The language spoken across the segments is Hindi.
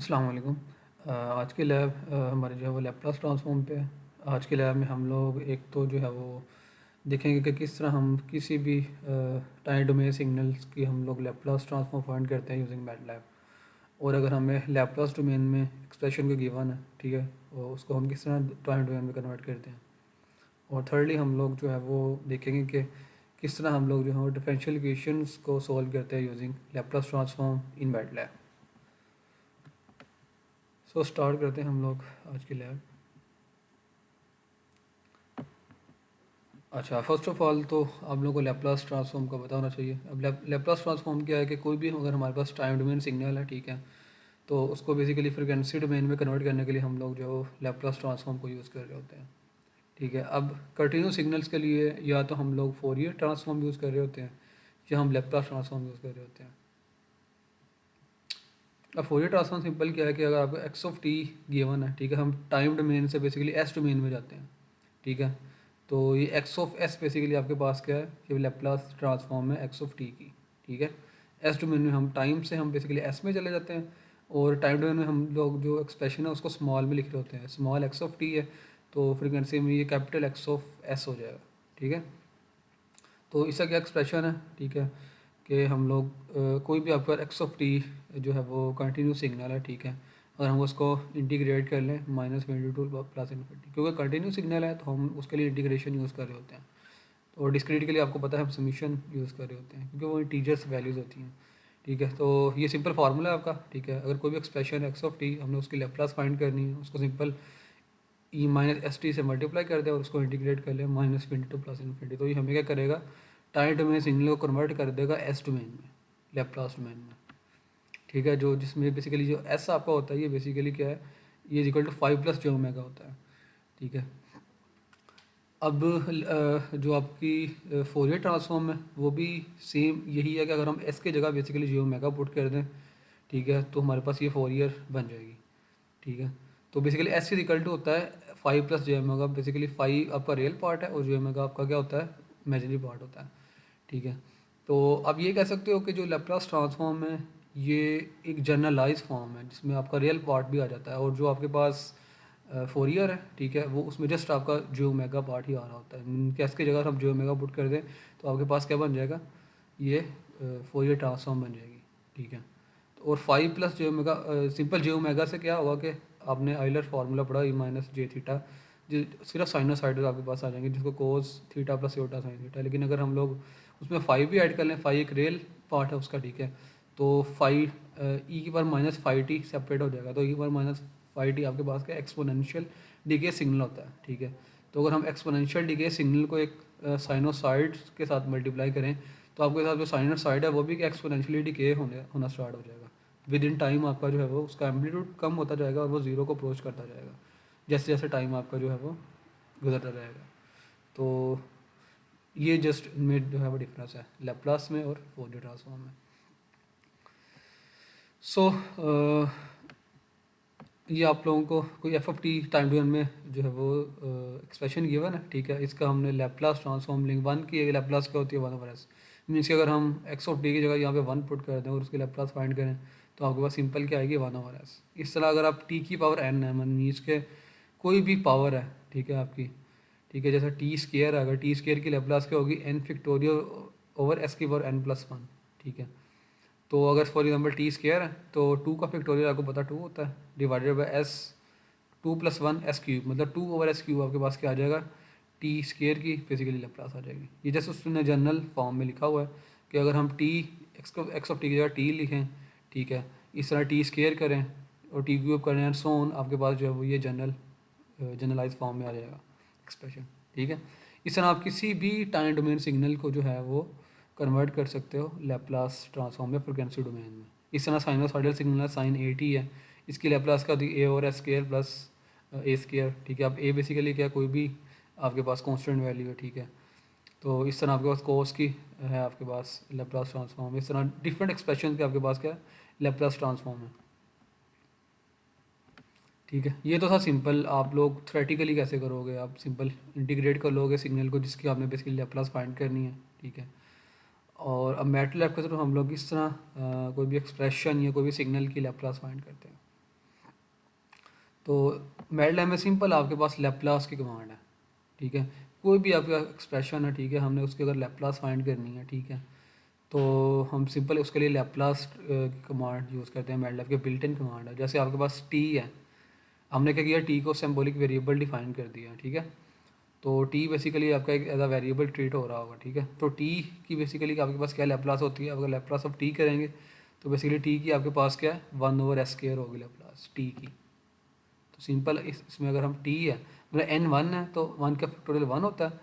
अस्सलाम वालेकुम। आज की लैब हमारी जो है वो लैप्लास ट्रांसफॉर्म पे है। आज की लैब में हम लोग एक तो जो है वो देखेंगे कि किस तरह हम किसी भी टाइम डोमेन सिग्नल्स की हम लोग लैप्लास ट्रांसफॉर्म फाइंड करते हैं यूजिंग मैटलैब। और अगर हमें लैप्लास डोमेन में एक्सप्रेशन को गिवन है, ठीक है, और उसको हम किस तरह टाइम डोमेन में कन्वर्ट करते हैं। और थर्डली हम लोग जो है वो देखेंगे कि किस तरह हम लोग जो है वो डिफरेंशियल इक्वेशंस को सॉल्व करते हैं using Laplace transform in MATLAB. So start करते हैं हम लोग आज की लैब। अच्छा, फर्स्ट ऑफ ऑल तो आप लोगों को लैप्लास ट्रांसफॉर्म का पता होना चाहिए। अब लैप्लास ट्रांसफॉर्म क्या है कि कोई भी अगर हमारे पास टाइम डोमेन सिग्नल है, ठीक है, तो उसको बेसिकली फ्रीक्वेंसी डोमेन में कन्वर्ट करने के लिए हम लोग जो लैप्लास ट्रांसफॉर्म को यूज़ कर रहे होते हैं, ठीक है। अब कंटिन्यूस सिग्नल्स के लिए या तो हम लोग फोरियर ट्रांसफॉर्म यूज़ कर रहे होते हैं या हम लैप्लास ट्रांसफॉर्म यूज़ कर रहे होते हैं। अब फोरियर ट्रांसफॉर्म सिंपल क्या है कि अगर आपको एक्स ऑफ टी गिवन है, ठीक है, हम टाइम डोमेन से बेसिकली एस डोमेन में जाते हैं, ठीक है। तो ये एक्स ऑफ एस बेसिकली आपके पास क्या है कि लैप्लास ट्रांसफॉर्म है एक्स ऑफ टी की, ठीक है। एस डोमेन में हम टाइम से हम बेसिकली एस में चले जाते हैं, और टाइम डोमेन में हम लोग जो एक्सप्रेशन है उसको स्मॉल में लिख रहे होते हैं। स्मॉल एक्स ऑफ टी है तो फ्रीक्वेंसी में ये कैपिटल एक्स ऑफ एस हो जाएगा, ठीक है। तो इसका क्या एक्सप्रेशन है, ठीक है, कि हम लोग कोई भी आपका एक्स ऑफ टी जो है वो कंटिन्यूस सिग्नल है, ठीक है। अगर हम उसको इंटीग्रेट कर लें -22 प्लस इन्फिनिटी, क्योंकि कंटिन्यूस सिग्नल है तो हम उसके लिए इंटीग्रेशन यूज़ कर रहे होते हैं। और डिस्क्रीट के लिए आपको पता है हम समीशन यूज़ कर रहे होते हैं क्योंकि वो इंटीजर्स वैल्यूज़ होती हैं, ठीक है। तो ये सिंपल फार्मूला है आपका, ठीक है। अगर कोई भी एक्सप्रेशन एक्स ऑफ टी हमने उसकी लैप्लास फाइंड करनी है, उसको simple E minus S T से मल्टीप्लाई कर दें और उसको इंटीग्रेट कर लें -22 प्लस इन्फिनिटी, तो ये हमें क्या करेगा, टाइम डोमेन सिग्नल को कन्वर्ट कर देगा एस डोमेन में, लैप्लास डोमेन में, ठीक है। जो जिसमें बेसिकली जो एस आपका होता है ये बेसिकली क्या है, ये इक्वल टू 5 प्लस जो ओमेगा होता है, ठीक है। अब जो आपकी फोरियर ट्रांसफॉर्म है वो भी सेम यही है कि अगर हम एस की जगह बेसिकली जो ओमेगा पुट कर दें, ठीक है, तो हमारे पास ये फोरियर बन जाएगी, ठीक है। तो basically S is equal to होता है 5 प्लस जे ओमेगा। बेसिकली 5 आपका रियल पार्ट है और जे ओमेगा आपका क्या होता है, इमेजिनरी पार्ट होता है, ठीक है। तो आप ये कह सकते हो कि जो लैप्लास ट्रांसफॉर्म है ये एक जनरलाइज फॉर्म है जिसमें आपका रियल पार्ट भी आ जाता है, और जो आपके पास फोरियर है, ठीक है, वो उसमें जस्ट आपका जो ओमेगा पार्ट ही आ रहा होता है। कैस की जगह हम जो ओमेगा पुट कर दें तो आपके पास क्या बन जाएगा, ये फोरियर ट्रांसफॉर्म बन जाएगी, ठीक है। और 5 प्लस जे ओमेगा, सिंपल जे ओमेगा से क्या होगा कि आपने आइलर फार्मूला पढ़ा ई माइनस जे थीटा, जो सिर्फ साइनोसाइडल आपके पास आ जाएंगे जिसको cos theta plus Yotta sine theta. लेकिन अगर हम लोग उसमें 5 भी ऐड कर लें, 5 एक रियल पार्ट है उसका, ठीक है, तो 5 ई की पावर -5t सेपरेट हो जाएगा। तो ई की पावर -5t आपके पास क्या एक्सपोनेंशियल डिके सिग्नल होता है, ठीक है। तो अगर हम एक्सपोनेंशियल डिके सिग्नल को एक साइनोसाइड के साथ मल्टीप्लाई करें तो आपके साथ जो साइनोसाइड है वो भी एक्सपोनेंशियली डिके होना स्टार्ट हो जाएगा। विद इन टाइम आपका जो है वो उसका एम्पलीट्यूड कम होता जाएगा और वो ज़ीरो को अप्रोच करता जाएगा जैसे जैसे टाइम आपका जो है वो गुजरता जाएगा। तो ये जस्ट इनमें जो है वो डिफरेंस है लैप्लास में और फोरियर ट्रांसफॉर्म में। सो ये आप लोगों को कोई F F T time domain में जो है वो एक्सप्रेशन गिवन है, ठीक है। इसका हमने लैप्लास ट्रांसफॉर्म लिंक वन की है। लैप्लास क्या होती है, 1/s। मीन्स कि अगर हम एक्स ऑफ डी की जगह यहाँ पे 1 पुट कर दें और उसकी लैप्लास फाइंड करें तो आपके पास सिंपल क्या आएगी, 1/s। इस तरह अगर आप टी की पावर एन है, मीन्स के कोई भी पावर है, ठीक है, आपकी, ठीक है, जैसे टी स्केयर है, अगर टी स्केयर की लैप्लास क्या होगी, एन फिक्टोरियल ओवर एस की पावर n+1, ठीक है। तो अगर फॉर एग्जांपल टी स्केयर है तो 2 का फैक्टोरियल आपको पता 2 होता है, divided by S 2+1 S cube, मतलब 2/s क्यूब आपके पास क्या आ जाएगा, टी स्केयर की फिजिकली लैप्लास आ जाएगी। ये जैसे उसने जनरल फॉर्म में लिखा हुआ है कि अगर हम टी एक्स ऑफ टी की जगह टी लिखें, ठीक है, इस तरह टी स्केयर करें और टी क्यूब करें एंड सो ऑन, आपके पास जो है वो ये जनरलाइज फॉर्म में आ जाएगा एक्सप्रेशन, ठीक है। इस तरह आप किसी भी टाइम डोमेन सिग्नल को जो है वो कन्वर्ट कर सकते हो लैप्लास ट्रांसफॉर्म में फ्रिक्वेंसी डोमेन में। इस तरह sinusoidal signal sine A T है, इसकी लैप्लास का ए और S square plus A square, ठीक है। अब ए बेसिकली क्या, कोई भी आपके पास कांस्टेंट वैल्यू है, ठीक है। तो इस तरह आपके पास कोस की है आपके पास लैप्लास ट्रांसफॉर्म। इस तरह डिफरेंट एक्सप्रेशन के आपके पास क्या है, लैप्लास ट्रांसफॉर्म है, ठीक है। ये तो था सिंपल। आप लोग थ्योरेटिकली कैसे करोगे, आप सिंपल इंटीग्रेट कर लोगे सिग्नल को जिसकी आपने बेसिकली लैप्लास फाइंड करनी है, ठीक है। और अब मैटलैब के थ्रू हम लोग इस तरह कोई भी एक्सप्रेशन या कोई भी सिग्नल की लैप्लास फाइंड करते हैं। तो मैटलैब में सिंपल आपके पास लैप्लास की कमांड है, ठीक है। कोई भी आपका एक्सप्रेशन है, ठीक है, हमने उसकी अगर लैप्लास फाइंड करनी है, ठीक है, तो हम सिंपल उसके लिए लैप्लास कमांड यूज़ करते हैं। मैटलैब के बिल्ट इन कमांड है। जैसे आपके पास टी है, हमने क्या किया, टी को सिंबॉलिक वेरिएबल डिफाइन कर दिया, ठीक है। तो टी बेसिकली आपका एक एज अ वेरिएबल ट्रीट हो रहा होगा, ठीक है। तो टी की बेसिकली आपके पास क्या लैप्लास होती है, अगर लैप्लास ऑफ टी करेंगे तो बेसिकली टी की आपके पास क्या है, 1/s² होगी लैप्लास टी की। तो सिंपल इसमें अगर हम टी है मतलब n 1 है तो 1 का फैक्टोरियल 1 होता है,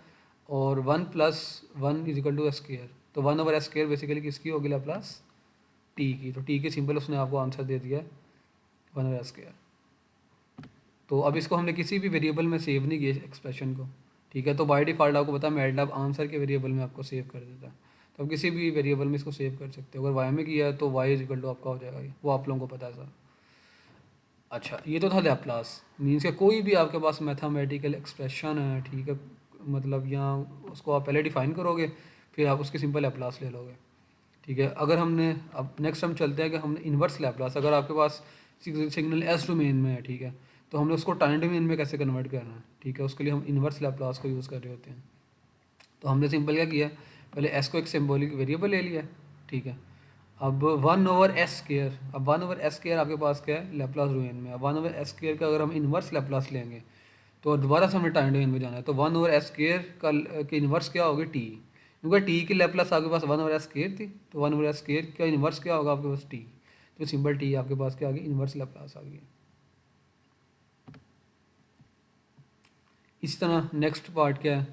और 1 + 1 = s²। तो 1/s² बेसिकली किसकी होगी लैप्लास, टी की। तो टी के सिंपल उसने आपको आंसर दे दिया है 1/s²। तो अब इसको हमने किसी भी वेरिएबल में सेव नहीं किया एक्सप्रेशन को, ठीक है। तो बाय डिफ़ॉल्ट आपको पता है मैटलैब आंसर के वेरिएबल में आपको सेव कर देता है। तो आप किसी भी वेरिएबल में इसको सेव कर सकते हो। अगर वाई में किया है तो y = आपका हो जाएगा, ये वो आप लोगों को पता है सर। अच्छा, ये तो था लैप्लास। मीन्स के कोई भी आपके पास मैथमेटिकल एक्सप्रेशन है, ठीक है, मतलब यहाँ उसको आप पहले डिफाइन करोगे, फिर आप उसकी सिंपल लैप्लास ले लोगे, ठीक है। अगर हमने अब नेक्स्ट हम चलते हैं कि हमने इन्वर्स लैप्लास, अगर आपके पास सिग्नल एस डोमेन में है, ठीक है, तो हमने उसको टाइम डोमेन में कैसे कन्वर्ट करना है, ठीक है, उसके लिए हम इन्वर्स लैप्लास को यूज़ कर रहे होते हैं। तो हमने सिंपल क्या किया, पहले एस को एक सिंबॉलिक वेरिएबल ले लिया, ठीक है। अब 1/s², अब 1/s² आपके पास क्या है, लैप्लास डोमेन में। अब 1/s² का अगर हम इन्वर्स लैप्लास लेंगे तो दोबारा से हमें टाइम डोमेन में जाना है। तो 1/s² का इन्वर्स क्या होगी, टी, क्योंकि टी की लैप्लास आपके पास 1/s² थी, तो 1/s² का इन्वर्स क्या होगा आपके पास, टी। तो सिंपल टी आपके पास क्या आ गई, इन्वर्स लैप्लास आ गई। इसी तरह नेक्स्ट पार्ट क्या है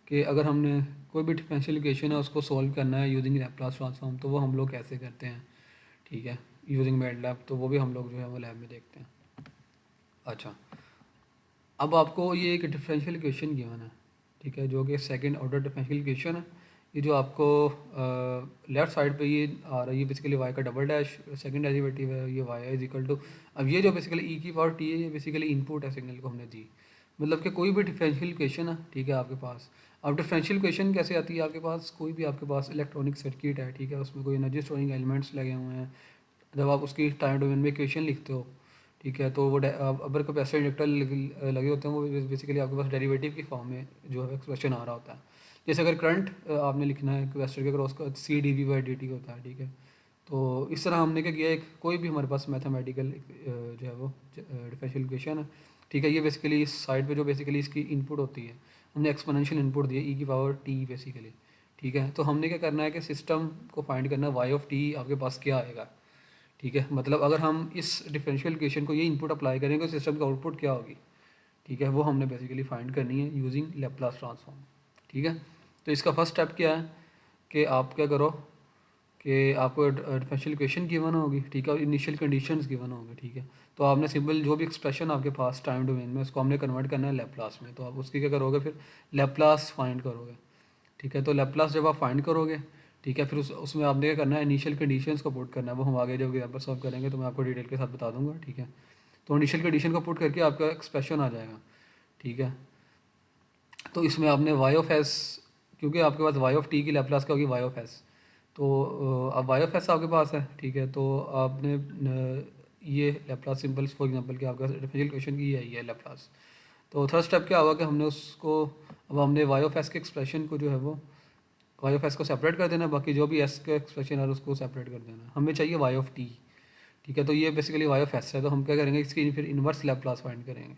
कि अगर हमने कोई भी डिफरेंशियल इक्वेशन है उसको सॉल्व करना है यूजिंग लैप्लास ट्रांसफॉर्म, तो वो हम लोग कैसे करते हैं, ठीक है, यूजिंग मैटलैब। तो वो भी हम लोग जो है वो लैब में देखते हैं। अच्छा, अब आपको ये एक डिफरेंशियल इक्वेशन गिवन है, ठीक है, जो कि सेकंड ऑर्डर डिफरेंशियल इक्वेशन है। ये जो आपको लेफ्ट साइड पे ये आ रहा है, ये बेसिकली y का डबल डैश सेकंड डेरिवेटिव है, ये y = अब ये जो बेसिकली e की पावर t है, ये बेसिकली इनपुट है सिग्नल को हमने दी। मतलब कि कोई भी डिफरेंशियल इक्वेशन है, ठीक है, आपके पास। अब डिफरेंशियल इक्वेशन कैसे आती है आपके पास, कोई भी आपके पास इलेक्ट्रॉनिक सर्किट है, ठीक है, उसमें कोई एनर्जी स्टोरिंग एलिमेंट्स लगे हुए हैं। जब आप उसकी टाइम डोमेन में इक्वेशन लिखते हो, ठीक है, तो वो अगर कैपेसिटर इंडक्टर लगे होते हैं, वो बेसिकली आपके पास डेरिवेटिव की फॉर्म में जो है एक्सप्रेशन आ रहा होता है। जैसे अगर करंट आपने लिखना है कैपेसिटर के क्रॉस का, C/dV/dt होता है, ठीक है। तो इस तरह हमने क्या किया, एक कोई भी हमारे पास मैथमेटिकल जो है वो डिफरेंशियल इक्वेशन है, ठीक है, ये बेसिकली इस साइड पे जो बेसिकली इसकी इनपुट होती है, हमने एक्सपोनेंशियल इनपुट दी है e की पावर t बेसिकली, ठीक है। तो हमने क्या करना है कि सिस्टम को फाइंड करना है y आपके पास क्या आएगा, ठीक है। मतलब अगर हम इस डिफरेंशियल इक्वेशन को ये इनपुट अप्लाई करेंगे तो सिस्टम का आउटपुट क्या होगी, ठीक है, वो हमने बेसिकली फाइंड करनी है यूजिंग लैप्लास ट्रांसफॉर्म, ठीक है। तो इसका फर्स्ट स्टेप क्या है कि आप क्या करो कि आपको डिफरेंशियल इक्वेशन गिवन होगी, ठीक है, और इनिशियल कंडीशंस गिवन होंगे, ठीक है। तो आपने सिंपल जो भी एक्सप्रेशन आपके पास टाइम डोमेन में, उसको हमने कन्वर्ट करना है लैप्लास में। तो आप उसकी क्या करोगे, फिर लैप्लास फाइंड करोगे, ठीक है। तो लैप्लास जब आप फाइंड करोगे, ठीक है, फिर उसमें आपने क्या करना है, इनिशियल कंडीशंस को पुट करना है। वो हम आगे जब एग्जाम्पल सॉल्व करेंगे तो मैं आपको डिटेल के साथ बता दूंगा, ठीक है। तो इनिशियल कंडीशन को पुट करके आपका एक्सप्रेशन आ जाएगा, ठीक है। तो इसमें आपने y(s), क्योंकि आपके पास y(t) की लैप्लास क्या होगी, y(s), तो अब y(s) आपके पास है, ठीक है। तो आपने ये लैप्लास सिंपल फॉर एग्जांपल कि आपका डिफरेंशियल इक्वेशन की यही है लैप्लास। तो थर्ड स्टेप क्या होगा कि हमने उसको, अब हमने y(s) के एक्सप्रेशन को जो है वो y(s) को सेपरेट कर देना, बाकी जो भी s का एक्सप्रेशन है उसको सेपरेट कर देना। हमें चाहिए y(t), ठीक है। तो ये बेसिकली y(s) है, तो हम क्या करेंगे, इसकी फिर इन्वर्स लैप्लास फाइंड करेंगे,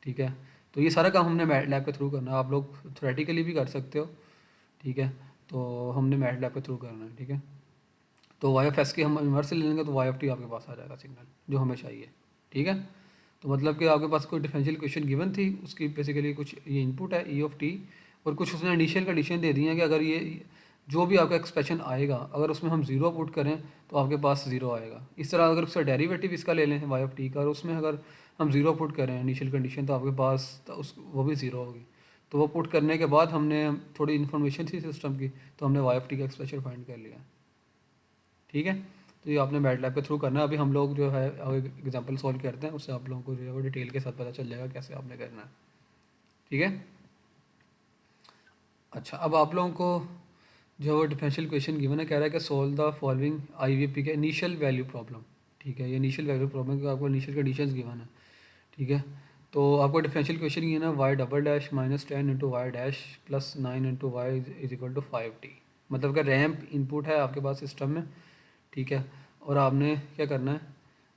ठीक है। तो ये सारा काम हमने मैटलैब के थ्रू करना है। आप लोग थ्योरेटिकली भी कर सकते हो, ठीक है, तो हमने मैटलैब के थ्रू करना है, ठीक है। तो y(s) की हम इन्वर्स ले लेंगे तो y(t) आपके पास आ जाएगा सिग्नल जो हमें चाहिए, ठीक है। तो मतलब कि आपके पास कोई डिफरेंशियल इक्वेशन गिवन थी, उसकी बेसिकली कुछ ये इनपुट है e(t), और कुछ उसने इनिशियल कंडीशन दे दी है कि अगर ये जो भी आपका एक्सप्रेशन आएगा, अगर उसमें हम ज़ीरो पुट करें तो आपके पास ज़ीरो आएगा। इस तरह अगर उसका डेरिवेटिव इसका ले लें y(t) का, और उसमें अगर हम ज़ीरो पुट करें इनिशियल कंडीशन, तो आपके पास तो वो भी ज़ीरो होगी। तो वो पुट करने के बाद हमने थोड़ी इन्फॉर्मेशन थी सिस्टम की, तो हमने y(t) का एक्सप्रेशन फाइंड कर लिया, ठीक है। तो ये आपने मैटलैब के थ्रू करना है। अभी हम लोग जो है एग्जांपल सॉल्व करते हैं, उससे आप लोगों को जो है वो डिटेल के साथ पता चल जाएगा कैसे आपने करना है, ठीक है। अच्छा, अब आप लोगों को जो वो डिफरेंशियल इक्वेशन गिवन है, कह रहा है कि सोल्व द फॉलोइंग IVP के इनिशियल वैल्यू प्रॉब्लम, ठीक है। ये इनिशियल वैल्यू प्रॉब्लम का आपको इनिशियल कंडीशंस गिवन है, ठीक है। तो आपको डिफरेंशियल इक्वेशन ये ना Y double dash minus 10 into Y dash plus 9 into Y is equal to 5t। मतलब कि रैम्प इनपुट है आपके पास सिस्टम में, ठीक है। और आपने क्या करना है,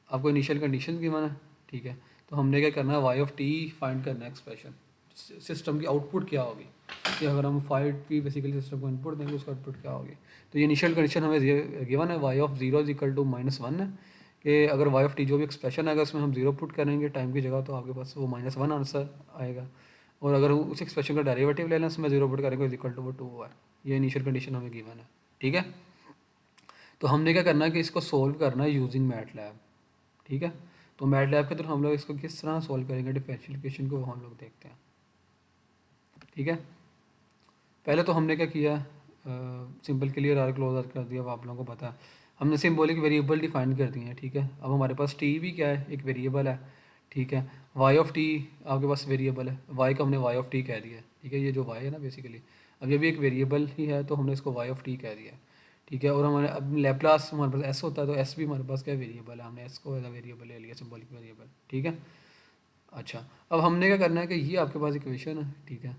आपको इनिशियल कंडीशन गिवन है, ठीक है। तो हमने क्या करना है, वाई ऑफ टी फाइंड करना है एक्सप्रेशन, सिस्टम की आउटपुट क्या होगी, कि अगर हम 5t बेसिकली सिस्टम को इनपुट देंगे उसका आउटपुट क्या होगी। तो ये इनिशियल कंडीशन हमें गिवन है, Y of zero is equal to -1 है, कि अगर वाई ऑफ टी जो भी एक्सप्रेशन आएगा उसमें हम जीरो पुट करेंगे टाइम की जगह, तो आपके पास वो -1 आंसर आएगा। और अगर उस एक्सप्रेशन का डेरिवेटिव ले लें उसमें जीरो पुट करेंगे इज इक्वल टू वो 2 है। ये इनिशियल कंडीशन हमें गिवन है, ठीक है। तो हमने क्या करना है कि इसको सोल्व करना है यूजिंग मैट लैब, ठीक है। तो मैट लैब के थ्रू हम लोग इसको किस तरह सोल्व करेंगे डिफरेंशियल इक्वेशन को, हम लोग देखते हैं, ठीक है। पहले तो हमने क्या किया, simple clear R close R कर दिया, अब आप लोगों को पता है। हमने सिंबॉलिक वेरिएबल डिफाइन कर दिए हैं, ठीक है। अब हमारे पास टी भी क्या है, एक वेरिएबल है, ठीक है। वाई ऑफ टी आपके पास वेरिएबल है, वाई को हमने वाई ऑफ टी कह दिया है, ठीक है। ये जो वाई है ना बेसिकली, अब ये भी एक वेरिएबल ही है, तो हमने इसको वाई ऑफ टी कह दिया है, ठीक है। और हमारे अब लेप्लास हमारे पास एस होता है, तो एस भी हमारे पास क्या वेरिएबल है, हमने एस को एज अ वेरिएबल ले लिया, सिंबॉलिक वेरिएबल, ठीक है। अच्छा, अब हमने क्या करना है कि ये आपके पास इक्वेशन है, ठीक है।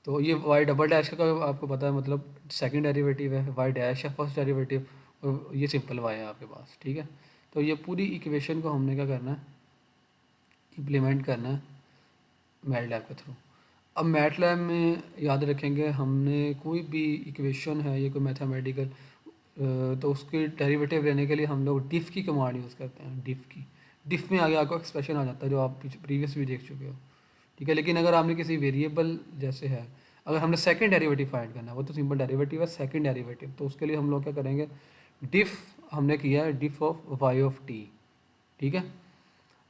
तो ये वाई डबल डैश का आपको पता है, मतलब सेकंड डेरिवेटिव है, वाई डैश है फर्स्ट डेरिवेटिव, और ये सिंपल वाई है आपके पास, ठीक है। तो ये पूरी इक्वेशन को हमने क्या करना है, इम्प्लीमेंट करना है मैट लैब के थ्रू। अब मैट लैब में याद रखेंगे, हमने कोई भी इक्वेशन है, ये कोई मैथमेटिकल, तो उसके डेरिवेटिव लेने के लिए हम लोग डिफ़ की कमांड यूज़ करते हैं, डिफ़ की। डिफ़ में आगे आपको एक्सप्रेशन आ जाता है जो आप प्रीवियस भी देख चुके हो, ठीक है। लेकिन अगर आपने किसी वेरिएबल जैसे है, अगर हमने सेकंड डेरिवेटिव फाइंड करना है, वो तो सिंपल डेरिवेटिव है, सेकंड डेरिवेटिव, तो उसके लिए हम लोग क्या करेंगे, डिफ़ हमने किया है diff of Y of T, ठीक है।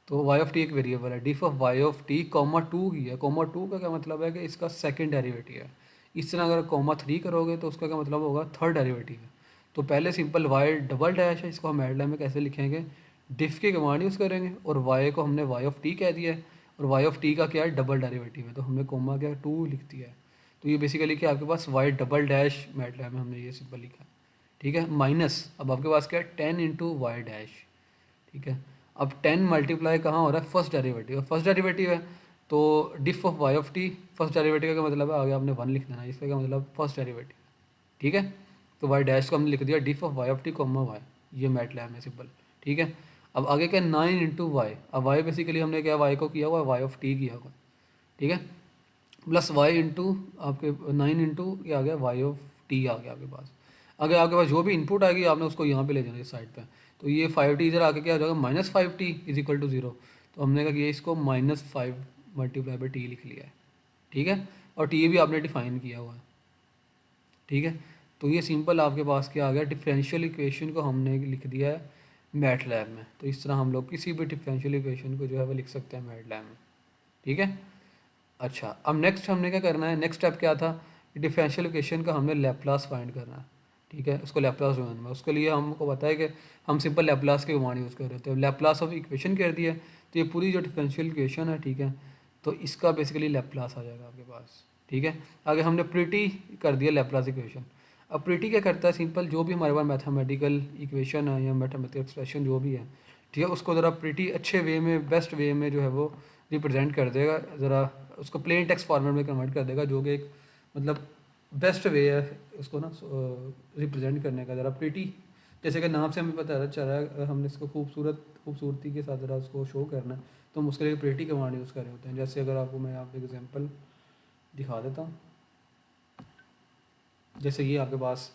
तो वाई ऑफ टी एक वेरिएबल है, diff of Y of T comma 2 की है। कॉमा 2 का क्या मतलब है कि इसका सेकंड डेरिवेटिव है। इस तरह अगर कॉमा 3 करोगे तो उसका क्या मतलब होगा, थर्ड डेरिवेटिव है। तो पहले सिंपल वाई डबल डैश है, इसको हम हेडलाइन में कैसे लिखेंगे, डिफ़ की कमांड यूज़ करेंगे, और वाई को हमने वाई ऑफ टी कह दिया है, और वाई ऑफ टी का क्या है, डबल डेरिवेटिव है, तो हमने कॉमा क्या 2 लिख दिया है। तो ये बेसिकली क्या आपके पास वाई डबल डैश मेटलैब में हमने ये सिंपल लिखा है, ठीक है। माइनस अब आपके पास क्या है 10 इंटू वाई डैश, ठीक है। अब 10 मल्टीप्लाई कहाँ हो रहा है, फर्स्ट डेरिवेटिव, फर्स्ट डेरिवेटिव है, तो diff of Y of t, first derivative का मतलब है आगे आपने 1 लिख देना, इसका क्या मतलब फर्स्ट डेरिवेटिव, ठीक है। तो वाई डैश को हमने लिख दिया diff of Y of T comma y, ये मैटलैब में सिंपल, ठीक है। अब आगे क्या 9 इंटू वाई, अब वाई बेसिकली हमने क्या वाई को किया हुआ है, वाई ऑफ टी किया हुआ है, ठीक है। प्लस वाई इंटू आपके 9 इंटू ये आ गया वाई ऑफ टी आ गया आपके पास। अगर आपके पास जो भी इनपुट आएगी आपने उसको यहाँ पे ले जाना इस साइड पे, तो ये 5t इधर आके क्या हो जाएगा, -5t इज इक्वल टू 0। तो हमने क्या किया, इसको -5 मल्टीप्लाई बाई टी लिख लिया है, ठीक है। और टी भी आपने डिफाइन किया हुआ है, ठीक है। तो ये सिंपल आपके पास क्या आ गया, डिफरेंशियल इक्वेशन को हमने लिख दिया है मैट लैब में। तो इस तरह हम लोग किसी भी डिफरेंशियल इक्वेशन को जो है वो लिख सकते हैं मैट लैब में, ठीक है। अच्छा, अब नेक्स्ट हमने क्या करना है, नेक्स्ट स्टेप क्या था, डिफरेंशियल इक्वेशन का हमने लैप्लास फाइंड करना है, ठीक है। उसको लैप्लास ढूंढना है, उसके लिए हमको पता है कि हम सिंपल लैप्लास के कमांड यूज़ कर रहे थे, लैप्लास ऑफ इक्वेशन कर दिया। तो ये पूरी जो डिफरेंशियल इक्वेशन है, ठीक है, तो इसका बेसिकली लैप्लास आ जाएगा आपके पास, ठीक है। आगे हमने प्रिटी कर दिया लैप्लास इक्वेशन। अब प्रिटी क्या करता है, सिंपल जो भी हमारे पास मैथमेटिकल इक्वेशन है या मैथमेटिकल एक्सप्रेशन जो भी है, ठीक है, उसको ज़रा प्रिटी अच्छे वे में, बेस्ट वे में जो है वो रिप्रेजेंट कर देगा, ज़रा उसको प्लेन टेक्स्ट फॉर्मेट में कन्वर्ट कर देगा, जो कि एक मतलब बेस्ट वे है उसको ना रिप्रेजेंट करने का, ज़रा प्रिटी, जैसे कि नाम से हमें पता चल रहा है, हमने इसको खूबसूरती के साथ ज़रा उसको शो करना है, तो हम उसके लिए प्रिटी कमांड यूज़ कर रहे होते हैं। जैसे अगर आपको मैं आप एग्जांपल दिखा देता हूँ, जैसे ये आपके पास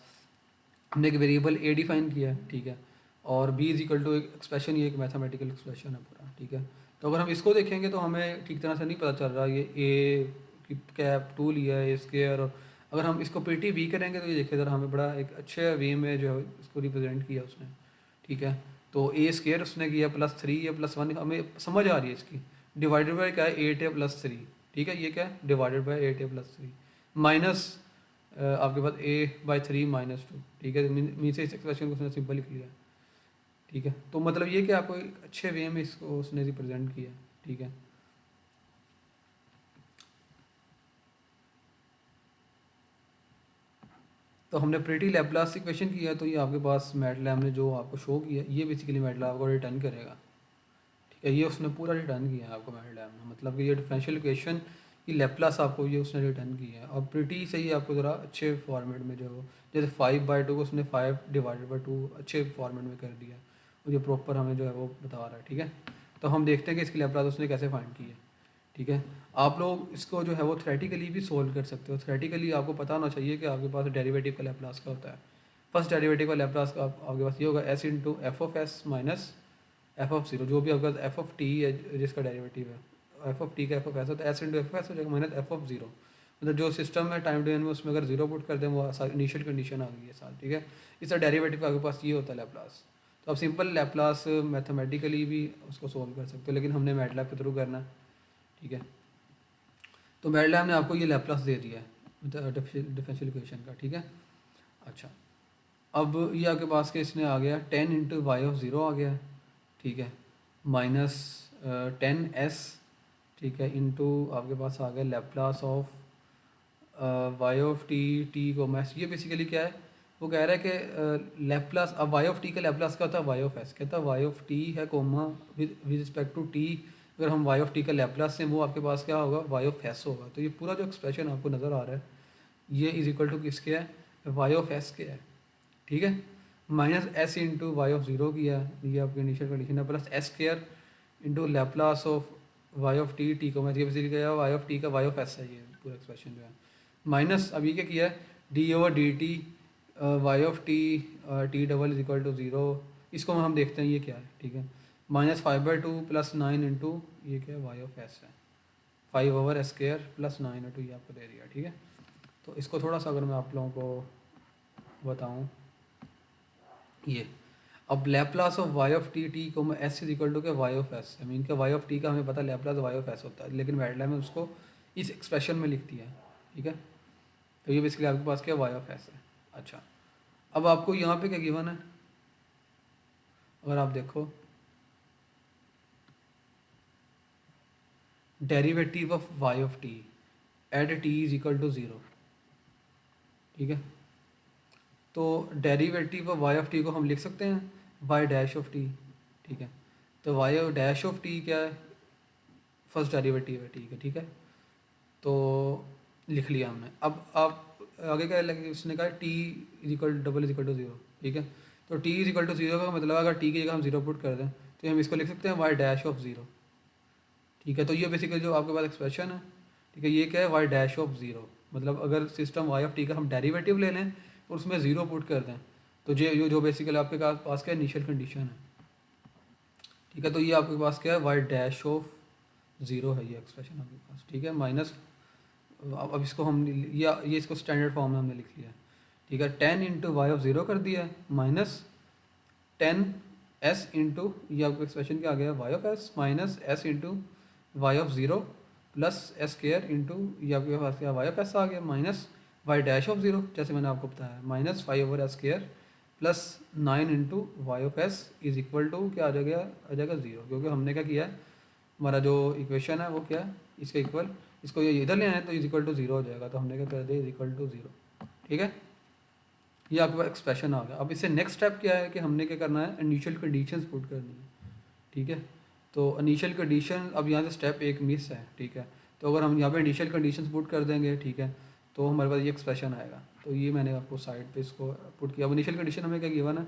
हमने एक वेरिएबल ए डिफाइन किया है, ठीक है, और बी इज इक्वल टू एक एक्सप्रेशन, ये एक मैथमेटिकल एक्सप्रेशन है पूरा, ठीक है। तो अगर हम इसको देखेंगे तो हमें ठीक तरह से नहीं पता चल रहा, ये ए की कैप 2 लिया है, ए स्केयर, और अगर हम इसको प्रिटी बी करेंगे तो ये देखिए ज़रा हमें बड़ा एक अच्छे वे में जो है इसको रिप्रेजेंट किया उसने, ठीक है। तो ए स्केयर उसने किया +3 या +1, हमें समझ आ रही है इसकी, डिवाइडेड बाई क्या है 8 या +3, ठीक है। ये क्या है डिवाइडेड बाई 8 या +3 माइनस आपके पास a/3 -2, ठीक है। मीन से इस एक्सप्रेशन को उसने सिंपल लिख लिया, ठीक है। तो मतलब ये कि आपको एक अच्छे वे में इसको उसने रिप्रेजेंट किया, ठीक है। तो हमने प्रिटी लैप्लास इक्वेशन किया, तो ये आपके पास मैटलैब ने जो आपको शो किया, ये बेसिकली मैटलैब आपको रिटर्न करेगा, ये उसने पूरा रिटर्न किया है आपको मैटलैब में, मतलब कि ये डिफरेंशियल इक्वेशन की लैप्लास आपको ये उसने रिटर्न की है, और प्रिटी सही आपको ज़रा अच्छे फॉर्मेट में जो है, जैसे 5/2 को उसने 5/2 अच्छे फॉर्मेट में कर दिया, और ये प्रॉपर हमें जो है वो बता रहा है। ठीक है, तो हम देखते हैं कि इसकी लैप्लास उसने कैसे फाइंड की है। ठीक है, आप लोग इसको जो है वो थ्योरेटिकली भी सोल्व कर सकते हो। थ्योरेटिकली आपको पता होना चाहिए कि आपके पास डेरिवेटिव का लैप्लास का होता है। फर्स्ट डेरिवेटिव का लैप्लास का आपके पास ये होगा s into F of S minus F of zero, जो भी आपका एफ ऑफ टी है जिसका डेरिवेटिव है, एफ ऑफ टी का एफ ऑफ एस होता है, S into F of S हो जाएगा माइनस एफ ऑफ जीरो। मतलब जो सिस्टम है टाइम डोमेन में उसमें अगर जीरो पुट कर दें वो इनिशियल कंडीशन आ गई है साथ। ठीक है, इसका डेरिवेटिव का आपके पास ये होता है लैप्लास। तो आप सिंपल लैप्लास मैथमेटिकली भी उसको सोल्व कर सकते हो, लेकिन हमने मैटलैब के थ्रू करना है। ठीक है, तो मैटलैब ने आपको ये लैप्लास दे दिया है डिफरेंशियल इक्वेशन का। ठीक है, अच्छा, अब ये आपके पास के इसने आ गया 10 इंटू वाई ऑफ ज़ीरो आ गया है। ठीक है, माइनस 10s, ठीक है, इंटू आपके पास आ गया Laplace of Y of T को मैस। ये बेसिकली क्या है, वो कह रहा है कि लैप्लास, अब वाई ऑफ टी का लैप्लास क्या होता है, वाई ऑफ एस। कहता है वाई ऑफ टी है comma with respect to T, अगर हम वाई ऑफ टी का लैप्लास से वो आपके पास क्या होगा, वाई ऑफ एस होगा। तो ये पूरा जो एक्सप्रेशन आपको नज़र आ रहा है ये इज इक्वल टू किसके है, वाई ऑफ एस के है। ठीक है, minus S into Y of zero किया है, ये आपकी इनिशियल कंडीशन है, plus S square into Laplace of Y of T को मैं बेसिकली क्या वाई ऑफ टी का वाई ऑफ एस है ये पूरा एक्सप्रेशन जो है, माइनस अब ये क्या किया है D over D T Y of T T double is equal to zero. इसको हम देखते हैं ये क्या है। ठीक है, माइनस 5/2 प्लस 9 इंटू ये क्या है वाई ऑफ एस है, 5 over S square plus 9 into ये आपको दे दिया। ठीक है, तो इसको थोड़ा सा अगर मैं आप लोगों को बताऊँ, ये अब Laplace of Y of T को मैं S is equal to K Y of S, I mean K Y of T का हमें पता लैप्लास वाई ऑफ एस होता है, लेकिन मैटलैब में उसको इस एक्सप्रेशन में लिख दिया है। ठीक है, तो ये बेसिकली आपके पास क्या वाई ऑफ एस है। अच्छा, अब आपको यहाँ पे क्या गिवन है, अगर आप देखो derivative of Y of T at T is equal to zero. ठीक है, तो derivative of Y of T को हम लिख सकते हैं वाई डैश ऑफ टी। ठीक है, तो वाई डैश ऑफ टी क्या है, फर्स्ट डेरिवेटिव है। ठीक है, ठीक है, तो लिख लिया हमने। अब आप आगे क्या लगे, उसने कहा T is equal double is equal to zero. ठीक है, तो T is equal to zero का मतलब अगर टी की जगह हम ज़ीरो पुट कर दें तो हम इसको लिख सकते हैं वाई डैश ऑफ ज़ीरो। ठीक है, तो ये बेसिकली जो आपके पास एक्सप्रेशन है, ठीक है, ये क्या है वाई डैश ऑफ ज़ीरो, मतलब अगर सिस्टम वाई ऑफ टी का हम डेरिवेटिव ले लें और उसमें ज़ीरो पुट कर दें तो ये जो बेसिकली आपके पास क्या इनिशियल कंडीशन है। ठीक है, तो ये आपके पास क्या है वाई डैश ऑफ ज़ीरो है ये एक्सप्रेशन आपके पास। ठीक है, माइनस अब इसको हम ये इसको स्टैंडर्ड फॉर्म में हमने लिख लिया। ठीक है, 10 इंटू वाई ऑफ ज़ीरो कर दिया है माइनस 10s इंटू ये आपका एक्सप्रेशन क्या आ गया Y of S minus S into Y of zero plus S square into ये आपके पास क्या वाई ऑफ एस आ गया minus Y dash of zero, जैसे मैंने आपको बताया minus 5 over S square plus 9 into Y of S is equal to क्या आ जाएगा ज़ीरो, क्योंकि हमने क्या किया है हमारा जो इक्वेशन है वो क्या है इसके इक्वल, इसको ये इधर ले आए तो इज इक्वल टू ज़ीरो हो जाएगा, तो हमने क्या कर दिया इज इक्वल टू ज़ीरो। ठीक है, ये आपके पास एक्सप्रेशन आ गया। अब इससे नेक्स्ट स्टेप क्या है कि हमने क्या करना है इनिशियल कंडीशंस पुट करनी है। ठीक है, तो इनिशियल कंडीशन अब यहाँ से स्टेप एक मिस है। ठीक है, तो अगर हम यहाँ पे इनिशियल कंडीशंस पुट कर देंगे, ठीक है, तो हमारे पास ये एक्सप्रेशन आएगा। तो ये मैंने आपको साइड पे इसको पुट किया। अब इनिशियल कंडीशन हमें क्या गिवन है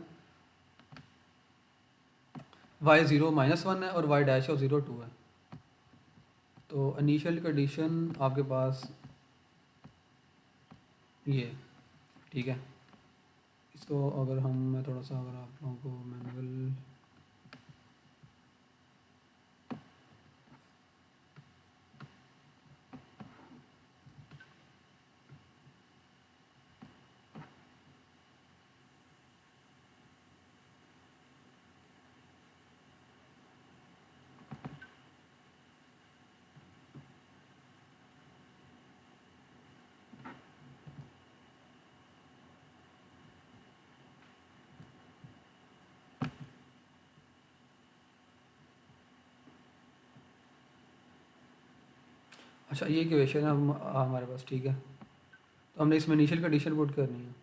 वाई ज़ीरो -1 है और वाई डैश ऑफ ज़ीरो 2 है। तो इनिशियल कंडीशन आपके पास ये, ठीक है, इसको अगर हम मैं थोड़ा सा अगर आप लोगों को मैनुअल अच्छा ये इक्वेशन है हमारे पास। ठीक है, तो हमने इसमें इनिशियल कंडीशन पुट करनी है,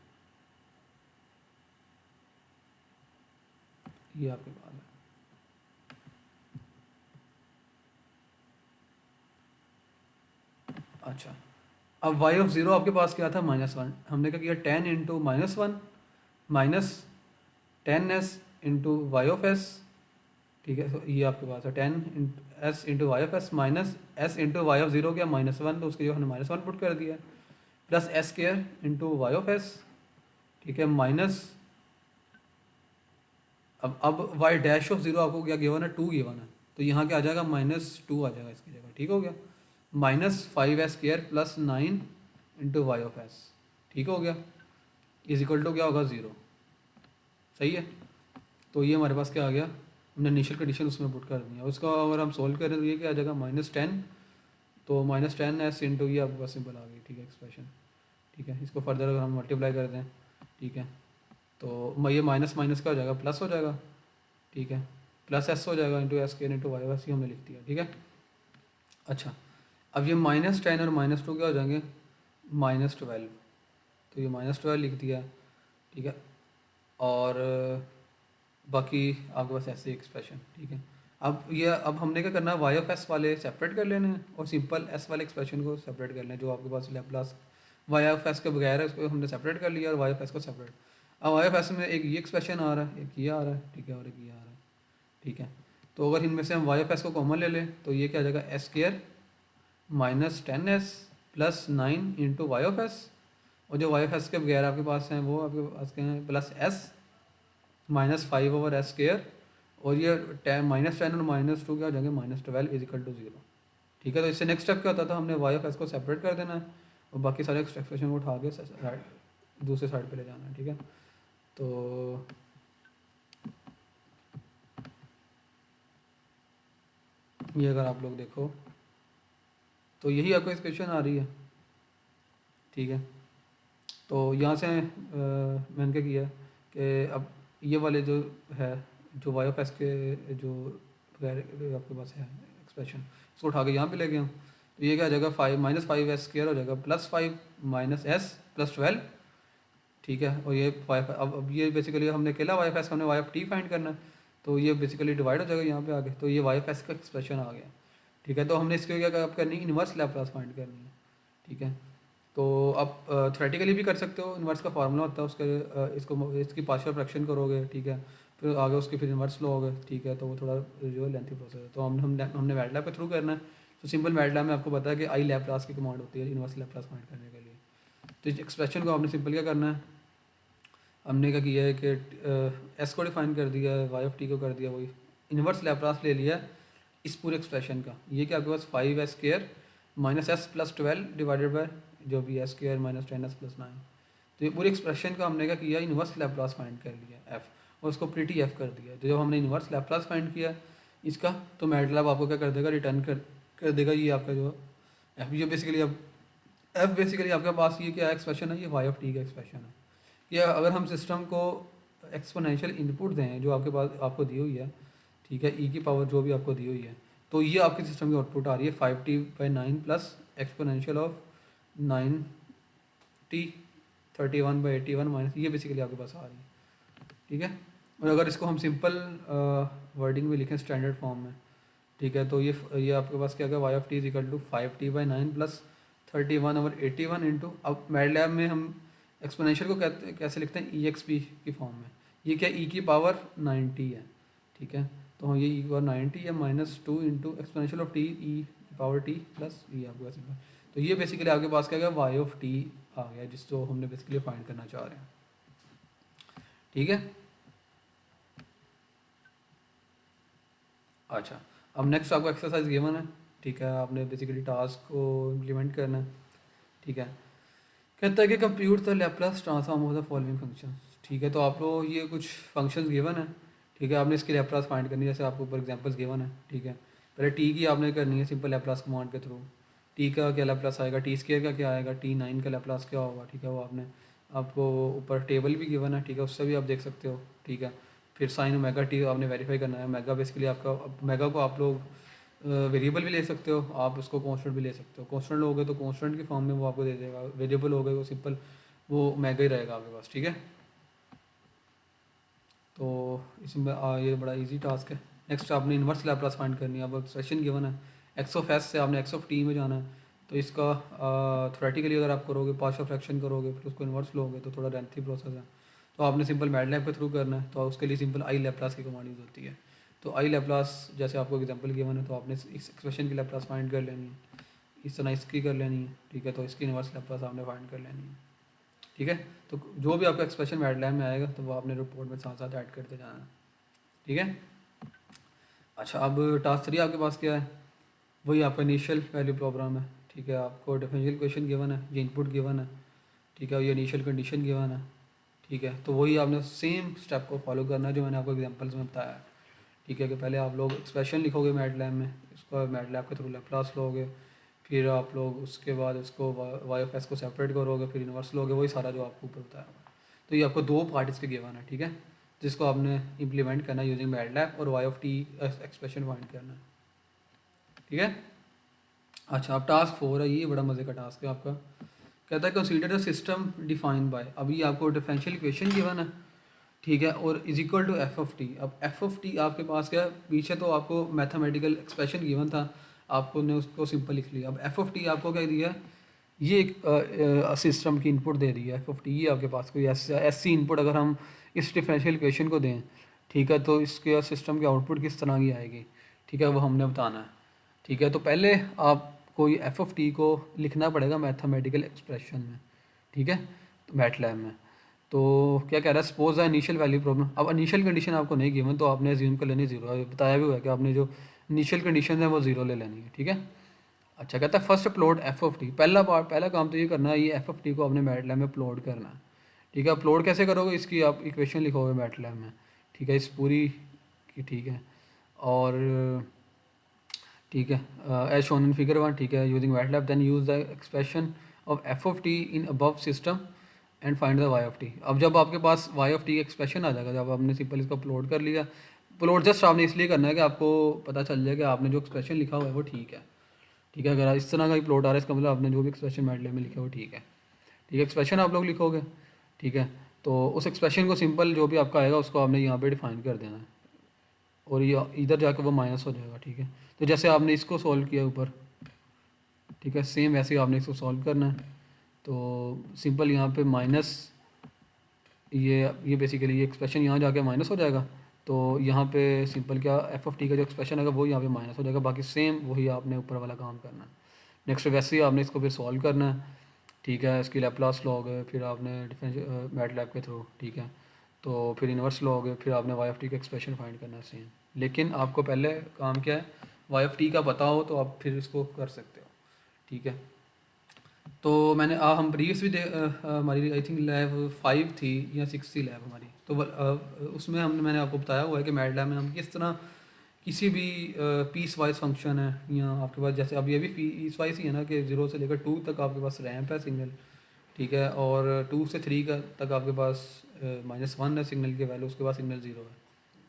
ये आपके पास है। अच्छा, अब वाई ऑफ ज़ीरो आपके पास क्या था, -1, हमने क्या किया 10 into -1 minus 10s into Y of S, ठीक है। तो ये आपके पास है 10s into Y of S minus S into Y of zero क्या -1, तो उसके जो हमने -1 पुट कर दिया, plus S square into Y of S, ठीक है, माइनस अब वाई डैश ऑफ ज़ीरो आपको क्या गिवन है, 2 गिवन है, तो यहाँ क्या आ जाएगा -2 आ जाएगा इसकी जगह, ठीक हो गया। -5s² plus 9 into Y of S, ठीक हो गया, इज इक्वल टू क्या होगा 0, सही है। तो ये हमारे पास क्या आ गया, हमने इनिशियल कंडीशन उसमें पुट कर दी है। उसका अगर हम सोल्व करें तो ये क्या आ जाएगा -10, तो -10s इंटू ये आपके पास सिंपल आ गई, ठीक है, एक्सप्रेशन, ठीक है। इसको फर्दर अगर हम मल्टीप्लाई कर दें, ठीक है, तो ये माइनस माइनस का हो जाएगा प्लस हो जाएगा, ठीक है, प्लस एस हो जाएगा इंटू एस के इंटू वाई एस, हमने लिख दिया, ठीक है। अच्छा, अब ये -10 और -2 क्या हो जाएंगे, -12, तो ये -12 लिख दिया, ठीक है। और बाकी आपके पास ऐसे एक्सप्रेशन, ठीक है। अब हमने क्या करना है, वाई ऑफ एस वाले सेपरेट कर लेने हैं और सिंपल एस वाले एक्सप्रेशन को सेपरेट कर लें, जो आपके पास लैप्लास वाई ऑफ एस के बगैर है उसको हमने सेपरेट कर लिया और वाई ऑफ एस को सेपरेट। अब वाई ऑफ एस में एक ये एक्सप्रेशन आ रहा है, एक ये आ रहा है, ठीक है, और एक ये आ रहा है, ठीक है। तो अगर इनमें से हम वाई ऑफ एस को कॉमन ले लें तो ये क्या आ जाएगा, S square -10s plus 9 into Y of S, और जो वाई ऑफ एस के बगैर आपके पास हैं वो आपके पास के हैं प्लस एस -5/s², और ये -10 और -2 क्या हो जाएंगे, -12 इज इक्वल टू 0, ठीक है। तो इससे नेक्स्ट स्टेप क्या होता था, हमने वाई ऑफ एस को सेपरेट कर देना है और बाकी सारे एक्सप्रेशन को उठा के दूसरे साइड पे ले जाना है, ठीक है। तो ये अगर आप लोग देखो तो यही आपको इक्वेशन आ रही है, ठीक है। तो यहाँ से मैंने क्या किया कि अब ये वाले जो है, जो वाई ऑफ एस के जो आपके पास है एक्सप्रेशन, उसको उठा के यहाँ पे ले गया हूँ, तो ये क्या आ जाएगा, -5s² हो जाएगा प्लस 5 माइनस एस प्लस 12, ठीक है। और ये अब ये बेसिकली हमने अकेला वाई ऑफ एस, हमने वाई ऑफ टी फाइंड करना है, तो ये बेसिकली डिवाइड हो जाएगा यहाँ पे आगे, तो ये वाई ऑफ एस का एक्सप्रेशन आ गया, ठीक है। तो हमने इसके क्या करनी है, इन्वर्स लैप्लास फाइंड करनी है, ठीक है। तो आप थ्योरेटिकली भी कर सकते हो, इन्वर्स का फार्मूला होता है उसके, इसकी पार्शियल फ्रैक्शन करोगे, ठीक है, फिर आगे उसकी फिर इन्वर्स लोगे, ठीक है। तो वो थोड़ा जो है लेंथी प्रोसेस है, तो हमने मैटलैब के थ्रू करना है। तो सिंपल मैटलैब में आपको पता है कि आई लैप्लास की कमांड होती है इन्वर्स लैप्लास फाइंड करने के लिए। तो इस एक्सप्रेशन को आपने सिंपल क्या करना है, हमने क्या किया है कि एस को डिफाइन कर दिया है, वाई ऑफ टी को कर दिया, वही इन्वर्स लैप्लास ले लिया इस पूरे एक्सप्रेशन का। ये क्या आपके पास 5s² minus S plus 12 divided by जो भी s² -10s प्लस 9, तो ये पूरे एक्सप्रेशन का हमने क्या किया, इन्वर्स लैप्लास फाइंड कर लिया एफ, और उसको प्रीटी एफ कर दिया। तो जब हमने इन्वर्स लैप्लास फाइंड किया इसका, तो मैटलैब आपको क्या कर देगा, रिटर्न कर देगा ये आपका जो एफ, ये बेसिकली अब एफ बेसिकली आपके पास ये क्या एक्सप्रेशन है, ये वाई ऑफ टी का एक्सप्रेशन है। या अगर हम सिस्टम को एक्सपोनेंशियल इनपुट दें जो आपके पास आपको दी हुई है, ठीक है, ई की पावर जो भी आपको दी हुई है, तो ये आपके सिस्टम की आउटपुट आ रही है 5t/9 plus exponential of 9t 31/81 minus, ये बेसिकली आपके पास आ रही है, ठीक है। और अगर इसको हम सिंपल वर्डिंग में लिखें स्टैंडर्ड फॉर्म में, ठीक है, तो ये आपके पास क्या होगा, Y of T is equal to 5t/9 plus 31/81 into, अब मैटलैब में हम एक्सपोनेंशियल को कैसे लिखते हैं, ई एक्स पी की फॉर्म में, ये क्या ई की पावर 90 है, ठीक है। तो हम ये ई की पावर 90 है -2 into exponential of t e power t plus e आपके पास, तो ये बेसिकली आपके पास क्या गया, वाई ऑफ टी आ गया, जिसको हमने बेसिकली फाइंड करना चाह रहे हैं, ठीक है। अच्छा, अब नेक्स्ट आपको एक्सरसाइज गिवन है, ठीक है, आपने बेसिकली टास्क को इम्प्लीमेंट करना है, ठीक है। कहता है कि compute the Laplace transform of the following function, ठीक है। तो आपको ये कुछ फंक्शंस गिवन है, ठीक है, आपने इसकी लैप्लास फाइंड करनी है, जैसे आपको फॉर एग्जांपल्स गिवन है, ठीक है। पहले टी की आपने करनी है सिंपल लैप्लास कमांड के थ्रू, टी का क्या लैप्लास आएगा, t² का क्या आएगा, t9 का लैप्लास क्या होगा, ठीक है। वो आपको ऊपर टेबल भी गिवन है, ठीक है, उससे भी आप देख सकते हो, ठीक है। फिर साइन ओमेगा टी आपने वेरीफाई करना है, मेगा बेसिकली आपका मेगा को आप लोग वेरिएबल भी ले सकते हो, आप उसको कांस्टेंट भी ले सकते हो, कांस्टेंट लोगे तो कांस्टेंट की फॉर्म में वो आपको दे देगा, वेरिएबल हो गए वो सिंपल वो मेगा ही रहेगा आपके पास, ठीक है। तो इसमें ये बड़ा इजी टास्क है। नेक्स्ट आपने इन्वर्स लैप्लास फाइंड करनी है, अब एक्सप्रेशन गिवन है एक्स ऑफ एस से आपने एक्स ऑफ टी में जाना है, तो इसका थ्योरेटिकली अगर आप करोगे, पार्शियल फ्रैक्शन करोगे, फिर उसको इन्वर्स लोगे तो थोड़ा लेंथी प्रोसेस है। तो आपने सिंपल मैटलैब के थ्रू करना है, तो उसके लिए सिंपल आई लैप्लास की कमांड यूज़ होती है। तो आई लैप्लास जैसे आपको एग्जांपल गिवन है, तो आपने इस एक्सप्रेशन की लैप्लास फाइंड कर लेनी है, इस तरह इसकी कर लेनी है, ठीक है। तो इसकी इन्वर्स लैप्लास आपने फाइंड कर लेनी है, ठीक है। तो जो भी आपका एक्सप्रेशन मैटलैब में आएगा तो वो आपने रिपोर्ट में साथ साथ ऐड करते जाना है, ठीक है। अच्छा, अब टास्क 3 आपके पास क्या है, वही आपका इनिशियल वैल्यू प्रोग्राम है, ठीक है। आपको डिफरेंशियल इक्वेशन गिवन है, ये इनपुट गिवन है, ठीक है, ये इनिशियल कंडीशन गिवन है, ठीक है। तो वही आपने सेम स्टेप को फॉलो करना है जो मैंने आपको एग्जांपल्स में बताया है, ठीक है। कि पहले आप लोग एक्सप्रेशन लिखोगे मैटलैब में, इसको मैटलैब के थ्रू लैप्लास लोगे, फिर आप लोग उसके बाद इसको वाई ऑफ एस को सेपरेट करोगे, फिर इन्वर्स लोगे, वही सारा जो आपको ऊपर बताया हुआ है। तो ये आपको 2 पार्ट इसके गिवन है, ठीक है, जिसको आपने इम्प्लीमेंट करना है यूजिंग मैटलैब, और Y of T expression find करना है, ठीक है। अच्छा, अब टास्क 4 है, ये बड़ा मज़े का टास्क है आपका। कहता है consider the system defined by, अभी आपको डिफरेंशियल इक्वेशन गिवन है, ठीक है, और is equal to F of T. अब एफ ऑफ टी आपके पास क्या है, पीछे तो आपको मैथमेटिकल एक्सप्रेशन गिवन था, आपको ने उसको सिंपल लिख लिया। अब एफ ऑफ टी आपको क्या दिया है, ये एक सिस्टम की इनपुट दे दी है एफ ऑफ टी, ये आपके पास कोई ऐसी इनपुट अगर हम इस डिफरेंशियल इक्वेशन को दें, ठीक है, तो इसके सिस्टम की आउटपुट किस तरह की आएगी, ठीक है, वो हमने बताना है, ठीक है। तो पहले आपको ये एफ ऑफ टी को लिखना पड़ेगा मैथमेटिकल एक्सप्रेशन में, ठीक है, तो मैटलैब में। तो क्या कह रहा है, suppose the initial value problem. अब इनिशियल कंडीशन आपको नहीं गिवन, तो आपने अज्यूम कर लेनी जीरो, बताया भी हुआ है कि आपने जो इनिशियल कंडीशन है वो जीरो ले लेनी है, ठीक है। अच्छा, कहता है first plot F of T, पहला काम तो ये करना है, ये एफ ऑफ टी को अपने मैटलैब में प्लॉट करना है, ठीक है। अपलोड कैसे करोगे, इसकी आप इक्वेशन लिखोगे मैटलैब में, ठीक है, इस पूरी की, ठीक है। और ठीक है, एज शोन इन फिगर 1, ठीक है, using MATLAB then use the expression of F of T in above system and find the Y of T. अब जब आपके पास वाई ऑफ टी एक्सप्रेशन आ जाएगा, जब आपने सिंपल इसको अपलोड कर लिया, अपलोड जस्ट आपने इसलिए करना है कि आपको पता चल जाए कि आपने जो एक्सप्रेशन लिखा हुआ है वो ठीक है, ठीक है। अगर इस तरह का ही प्लॉट आ रहा है, इसका मतलब आपने जो भी एक्सप्रेशन मैटलैब में लिखा है वो ठीक है, ठीक है। एक्सप्रेशन आप लोग लिखोगे, ठीक है, तो उस एक्सप्रेशन को सिंपल जो भी आपका आएगा उसको आपने यहाँ पे डिफाइन कर देना है, और ये इधर जाकर वो माइनस हो जाएगा, ठीक है। तो जैसे आपने इसको सॉल्व किया ऊपर, ठीक है, सेम वैसे ही आपने इसको सॉल्व करना है। तो सिंपल यहाँ पे माइनस, ये बेसिकली ये एक्सप्रेशन यहाँ जाके माइनस हो जाएगा, तो यहाँ पे सिंपल क्या एफ ऑफ टी का जो एक्सप्रेशन है वो यहाँ पे माइनस हो जाएगा, बाकी सेम वही आपने ऊपर वाला काम करना है। नेक्स्ट वैसे ही आपने इसको फिर सॉल्व करना है, ठीक है, इसकी लैप्लास लोगे, फिर आपने डिफरेंस मैटलैब के थ्रू, ठीक है, तो फिर इन्वर्स लोगे, फिर आपने वाई ऑफ टी का एक्सप्रेशन फाइंड करना है सेम। लेकिन आपको पहले काम क्या है, वाई ऑफ टी का पता हो तो आप फिर इसको कर सकते हो, ठीक है। तो मैंने हम प्रीवियस भी हमारी आई थिंक लैब 5 थी या 6 थी लैब हमारी, तो उसमें मैंने आपको बताया हुआ है कि मैटलैब में हम किस तरह किसी भी पीस वाइज फंक्शन है, या आपके पास जैसे अब ये भी पीस वाइज ही है ना, कि 0 से लेकर 2 तक आपके पास रैंप है सिग्नल, ठीक है, और 2 से 3 का तक आपके पास -1 है सिग्नल की वैल्यू, उसके बाद सिग्नल 0 है।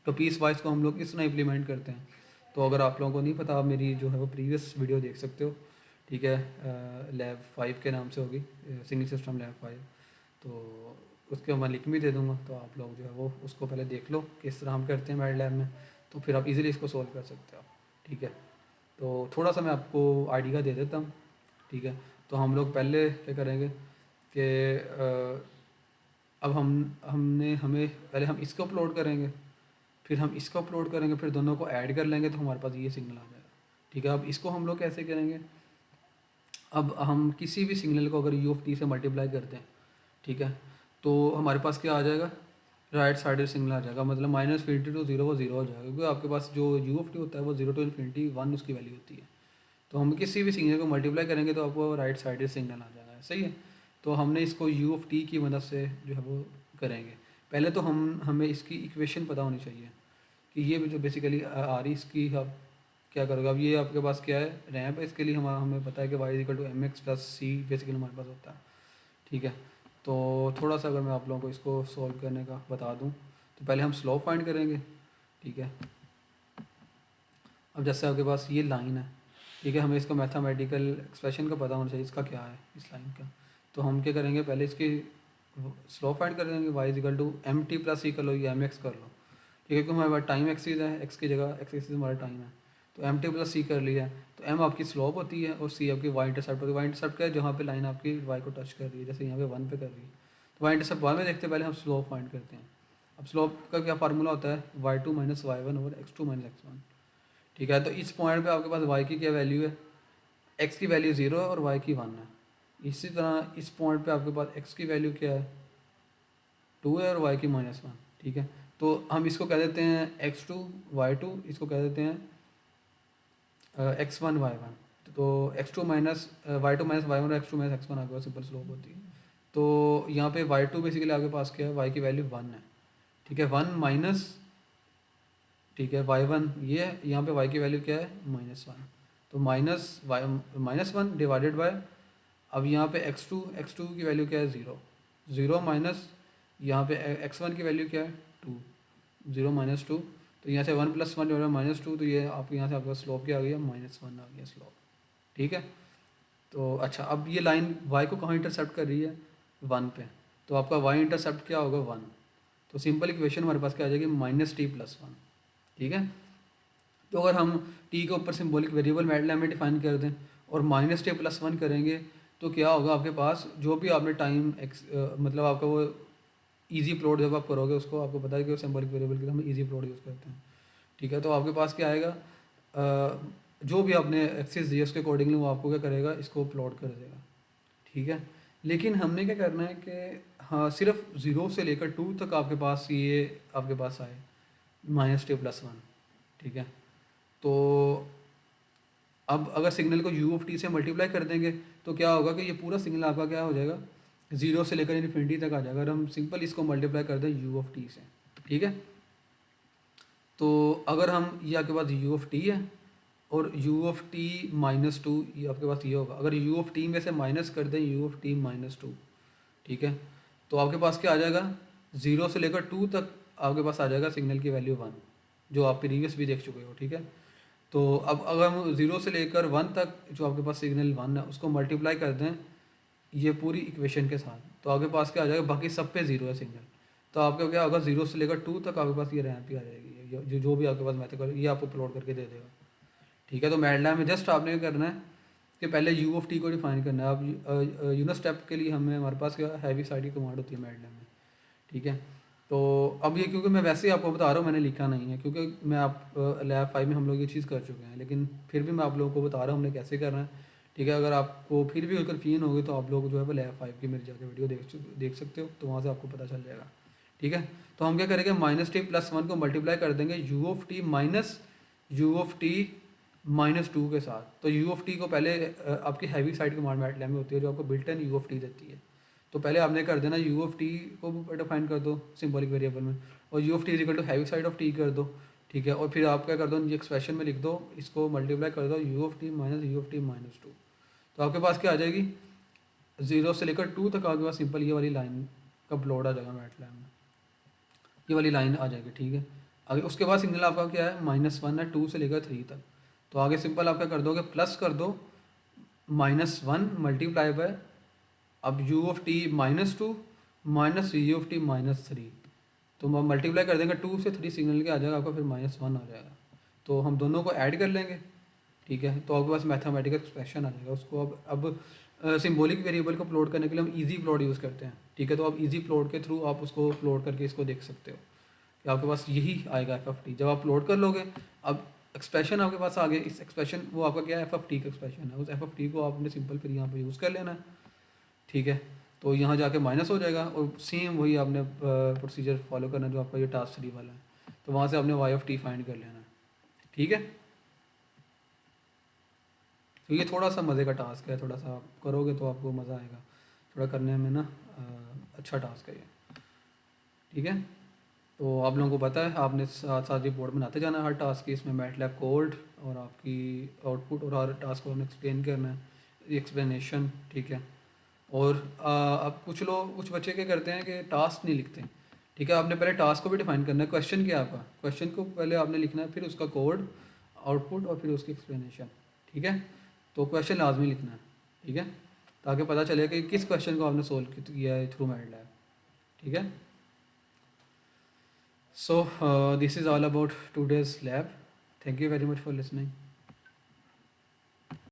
तो पीस वाइज को हम लोग इस तरह इम्प्लीमेंट करते हैं। तो अगर आप लोगों को नहीं पता, आप मेरी जो है वो प्रीवियस वीडियो देख सकते हो, ठीक है, लैब 5 के नाम से होगी, सिंगल सिस्टम लैब 5, तो उसके मैं लिंक भी दे दूँगा, तो आप लोग जो है वो उसको पहले देख लो किस तरह हम करते हैं मैट लैब में, तो फिर आप इजीली इसको सॉल्व कर सकते हो, ठीक है। तो थोड़ा सा मैं आपको आइडिया दे देता हूँ, ठीक है। तो हम लोग पहले क्या करेंगे कि अब हमें पहले हम इसको अपलोड करेंगे, फिर हम इसको अपलोड करेंगे, फिर दोनों को ऐड कर लेंगे तो हमारे पास ये सिग्नल आ जाएगा, ठीक है। अब इसको हम लोग कैसे करेंगे, अब हम किसी भी सिग्नल को अगर यू ऑफ टी से मल्टीप्लाई करते हैं, ठीक है, तो हमारे पास क्या आ जाएगा, राइट साइड सिग्नल आ जाएगा, मतलब -∞ टू 0 वो 0 हो जाएगा, क्योंकि आपके पास जो यू ऑफ टी होता है वो 0 to ∞ 1 उसकी वैल्यू होती है। तो हम किसी भी सिग्नल को मल्टीप्लाई करेंगे तो आपको राइट साइड सिग्नल आ जाएगा, सही है। तो हमने इसको यू ऑफ टी की मदद से जो है वो करेंगे। पहले तो हमें इसकी इक्वेशन पता होनी चाहिए कि ये जो बेसिकली आ रही, इसकी आप क्या करोगे। अब ये आपके पास क्या है, रैंप है, इसके लिए हमें पता है कि Y equal to M X plus C basically हमारे पास होता है, ठीक है। तो थोड़ा सा अगर मैं आप लोगों को इसको सॉल्व करने का बता दूं, तो पहले हम स्लोप फाइंड करेंगे, ठीक है। अब जैसे आपके पास ये लाइन है, ठीक है, हमें इसका मैथमेटिकल एक्सप्रेशन का पता होना चाहिए, इसका क्या है इस लाइन का। तो हम क्या करेंगे, पहले इसकी स्लोप फाइंड कर देंगे, y equal to m t plus c कर लो या एम एक्स कर लो, ठीक है, क्योंकि हमारे पास टाइम एक्सिस है, एक्स की जगह एक्स एक्सिस हमारा टाइम है, तो एम टी प्लस सी कर लिया। तो एम आपकी स्लोप होती है और सी आपकी वाई इंटरसेप्ट होती है। वाई इंटरसेप्ट का है जहाँ पे लाइन आपकी वाई को टच कर रही है, जैसे यहाँ पे 1 पे कर रही है। तो वाई इंटरसेप्ट बाद में देखते हैं, पहले हम स्लोप फाइंड करते हैं। अब स्लोप का क्या फार्मूला होता है, y2 minus y1 over x2 minus x1। ठीक है, तो इस पॉइंट पे आपके पास y की क्या वैल्यू है, x की वैल्यू 0 है और y की 1 है। इसी तरह इस पॉइंट पे आपके पास x की वैल्यू क्या है, 2 है और y की -1। ठीक है, तो हम इसको कह देते हैं x2 y2, इसको कह देते हैं x1 y1। तो x2 minus y2 minus y1 और x2 माइनस x1 आपके पास सिंपल स्लोप होती है। तो यहाँ पे y2 बेसिकली आपके पास क्या है, y की वैल्यू 1 है। ठीक है, 1 माइनस, ठीक है y1 ये है, यहाँ पे y की वैल्यू क्या है -1। तो -1 डिवाइडेड बाय, अब यहाँ पे x2 की वैल्यू क्या है 0 माइनस, यहाँ पे x1 की वैल्यू क्या है 2, 0 माइनस 2। तो यहाँ से 1 + 1 डिवाइडेड -2, तो ये आप यहाँ से आपका स्लोप क्या आ गया -1 आ गया स्लोप। ठीक है, तो अच्छा अब ये लाइन y को कहाँ इंटरसेप्ट कर रही है, 1 पे। तो आपका y इंटरसेप्ट क्या होगा 1। तो सिंपल इक्वेशन हमारे पास क्या आ जाएगी -t+1। ठीक है, तो अगर हम t के ऊपर सिंबॉलिक वेरिएबल मैटलैब में डिफाइन कर दें और -t+1 करेंगे, तो क्या होगा आपके पास, जो भी आपने टाइम मतलब आपका वो इजी प्लॉट जब आप करोगे उसको, आपको पता है कि सिंबॉलिक वेरिएबल के लिए हम इजी प्लॉट यूज़ करते हैं। ठीक है, तो आपके पास क्या आएगा, जो भी आपने एक्सिस दिया उसके अकॉर्डिंगली वो आपको क्या करेगा, इसको प्लॉट कर देगा। ठीक है, लेकिन हमने क्या करना है कि हाँ सिर्फ 0 से लेकर 2 तक आपके पास ये आपके पास आए -t+1। ठीक है, तो अब अगर सिग्नल को u से मल्टीप्लाई कर देंगे तो क्या होगा कि ये पूरा सिग्नल आपका क्या हो जाएगा, 0 से लेकर इन्फिनिटी तक आ जाएगा। अगर हम सिंपल इसको मल्टीप्लाई कर दें u से। ठीक है, तो अगर हम ये आपके पास u है और u -2, ये आपके पास ये होगा। अगर u में से माइनस कर दें u -2, ठीक है, तो आपके पास क्या आ जाएगा, 0 से लेकर 2 तक आपके पास आ जाएगा सिग्नल की वैल्यू 1, जो आप प्रीवियस भी देख चुके हो। ठीक है, तो अब अगर हम 0 से लेकर 1 तक जो आपके पास सिग्नल 1 है उसको मल्टीप्लाई कर दें ये पूरी इक्वेशन के साथ, तो आपके पास क्या आ जाएगा, बाकी सब पे 0 है सिग्नल। तो आपका क्या होगा, 0 से लेकर 2 तक आपके पास ये रैंप ही आ जाएगी, जो भी आपके पास मैथड ये आपको प्लॉट करके दे देगा। ठीक है, तो मैटलैब में जस्ट आपने क्या करना है कि पहले u को डिफाइन करना है। अब यूनिट स्टेप के लिए हमारे पास क्या हैवी साइड की कमांड होती है मैटलैब में। ठीक है, तो अब ये क्योंकि मैं वैसे ही आपको बता रहा हूँ, मैंने लिखा नहीं है क्योंकि मैं आप लैब 5 में हम लोग ये चीज़ कर चुके हैं, लेकिन फिर भी मैं आप लोगों को बता रहा हूँ हमने कैसे करना है। ठीक है, अगर आपको फिर भी कन्फ्यूजन होगी तो आप लोग जो है वो लैब 5 की मेरी जाके वीडियो देख सकते हो, तो वहाँ से आपको पता चल जाएगा। ठीक है, तो हम क्या करेंगे, -t+1 को मल्टीप्लाई कर देंगे u माइनस u -2 के साथ। तो u को पहले आपकी हैवी साइड कमांड मैटलैब में होती है जो आपको बिल्ट इन u देती है। तो पहले आपने कर देना u को डिफाइन कर दो सिंबॉलिक वेरिएबल में, और u equal to Heaviside of t कर दो। ठीक है, और फिर आप क्या कर दो, ये एक्सप्रेशन में लिख दो, इसको मल्टीप्लाई कर दो u माइनस u -2। तो आपके पास क्या आ जाएगी, 0 से लेकर 2 तक आपके पास सिंपल ये वाली लाइन का प्लॉट आ जाएगा मैटलैब में, ये वाली लाइन आ जाएगी। ठीक है, आगे उसके बाद सिग्नल आपका क्या है, -1 है 2 से लेकर 3 तक। तो आगे सिंपल आप क्या कर दोगे, प्लस कर दो -1 मल्टीप्लाई बाय, अब u -2 माइनस u -3, तो हम मल्टीप्लाई कर देंगे 2 से 3 सिग्नल के आ जाएगा आपका, फिर -1 आ जाएगा। तो हम दोनों को ऐड कर लेंगे। ठीक है, तो आपके पास मैथमेटिकल एक्सप्रेशन आ जाएगा। उसको अब सिंबॉलिक वेरिएबल को प्लॉट करने के लिए हम इजी प्लॉट यूज़ करते हैं। ठीक है, तो आप इजी प्लॉट के थ्रू आप उसको प्लॉट करके इसको देख सकते हो कि आपके पास यही आएगा FFT। जब आप प्लॉट कर लोगे, अब एक्सप्रेशन आपके पास आ गया, इस एक्सप्रेशन वो आपका क्या है, FFT का एक्सप्रेशन है। उस FFT को आपने सिंपल फिर यहाँ पर यूज़ कर लेना है। ठीक है, तो यहाँ जाके माइनस हो जाएगा और सेम वही आपने प्रोसीजर फॉलो करना है जो आपका ये टास्क 3 वाला है। तो वहाँ से आपने y फाइंड कर लेना है। ठीक है, तो ये थोड़ा सा मज़े का टास्क है, थोड़ा सा आप करोगे तो आपको मज़ा आएगा, थोड़ा करने में ना अच्छा टास्क है ये। ठीक है, तो आप लोगों को पता है आपने साथ साथ रिपोर्ट बनाते जाना है हर टास्क की, इसमें मैटलैब कोड और आपकी आउटपुट और हर टास्क को आपने एक्सप्लेन करना है, एक्सप्लेनेशन। ठीक है, और अब कुछ बच्चे क्या करते हैं कि टास्क नहीं लिखते। ठीक है, आपने पहले टास्क को भी डिफाइन करना है, क्वेश्चन क्या है आपका, क्वेश्चन को पहले आपने लिखना है, फिर उसका कोड, आउटपुट और फिर उसकी एक्सप्लेनेशन। ठीक है, तो क्वेश्चन लाजमी लिखना है। ठीक है, ताकि पता चले कि किस क्वेश्चन को आपने सोल्व किया है थ्रू मैटलैब। ठीक है, so this is all about today's lab. Thank you very much for listening.